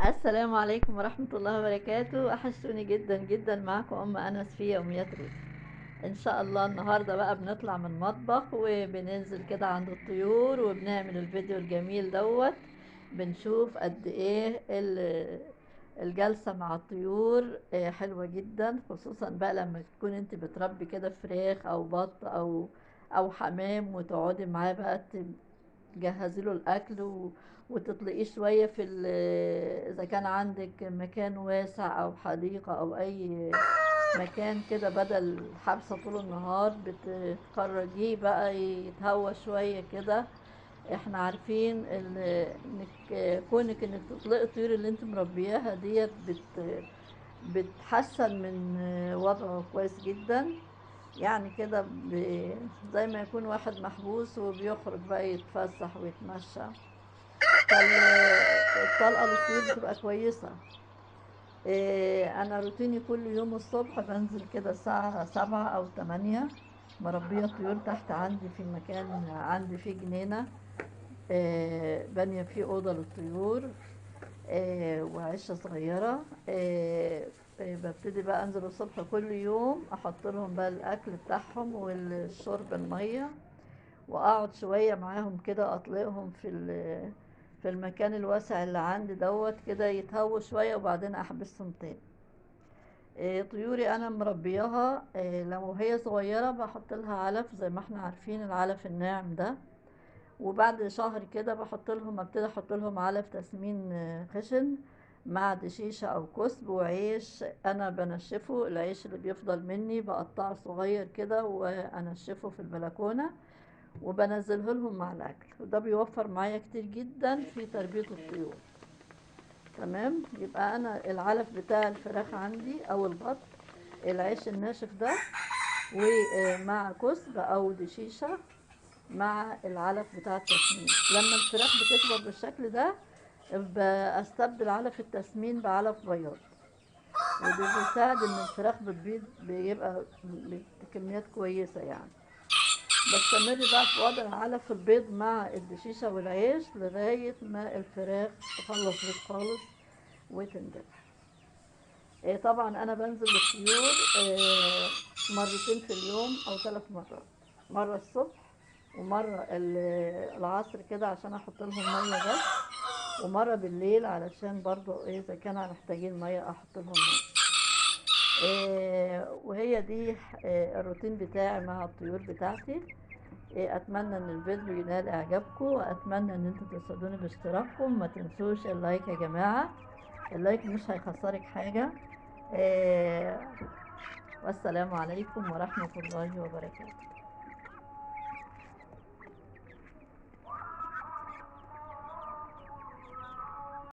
السلام عليكم ورحمة الله وبركاته. وحشتوني جدا جدا. معكم أنس في يوميات روز. إن شاء الله النهاردة بقى بنطلع من المطبخ وبننزل كده عند الطيور وبنعمل الفيديو الجميل دوت. بنشوف قد إيه الجلسة مع الطيور حلوة جدا، خصوصا بقى لما تكون انت بتربي كده فراخ أو بط أو حمام، وتقعدي معاه بقى تجهزي له الاكل وتطلقيه شويه في اذا كان عندك مكان واسع او حديقه او اي مكان كده، بدل حبسه طول النهار بتخرجيه بقى يتهوى شويه كده. احنا عارفين كونك انك تطلقي الطيور اللي انت مربياها ديت بتحسن من وضعه كويس جدا. يعني كده زي ما يكون واحد محبوس وبيخرج بقى يتفسح ويتمشى، فالطلقة للطيور بتبقى كويسة. أنا روتيني كل يوم الصبح بنزل كده الساعة 7 أو 8، مربية طيور تحت عندي في مكان، عندي فيه جنينة بانية فيه أوضة للطيور وعشة صغيرة. ببتدي بقى انزل الصبح كل يوم احط لهم بقى الاكل بتاعهم والشرب المية، واقعد شوية معاهم كده اطلقهم في المكان الواسع اللي عندي دوت كده يتهووا شوية، وبعدين احبسهم تاني. طيوري انا مربياها لو هي صغيرة بحط لها علف زي ما احنا عارفين العلف الناعم ده، وبعد شهر كده ابتدي احط لهم علف تسمين خشن مع دشيشة او كسب وعيش. انا بنشفه، العيش اللي بيفضل مني بقطعه صغير كده وانشفه في البلكونة وبنزله لهم مع الاكل، وده بيوفر معايا كتير جدا في تربية الطيور. تمام، يبقى انا العلف بتاع الفراخ عندي او البط العيش الناشف ده ومع كسب او دشيشة مع العلف بتاع التسمين. لما الفراخ بتكبر بالشكل ده بستبدل علف التسمين بعلف بياض، وده بيساعد ان الفراخ بتبيض بيبقى بكميات كويسة يعني. بستمر بقى في وضع علف البيض مع الدشيشة والعيش لغاية ما الفراخ تخلص بيض خالص وتنجح. طبعا انا بنزل للطيور مرتين في اليوم او 3 مرات، مرة الصبح ومرة العصر كده عشان احط لهم مية بس، ومرة بالليل علشان برضو اذا كانوا محتاجين مية احط لهم مية. وهي دي الروتين بتاعي مع الطيور بتاعتي. اتمنى ان الفيديو ينال اعجابكم، واتمنى ان انتوا تسعدوني باشتراككم. ما تنسوش اللايك يا جماعة، اللايك مش هيخسرك حاجة. والسلام عليكم ورحمة الله وبركاته.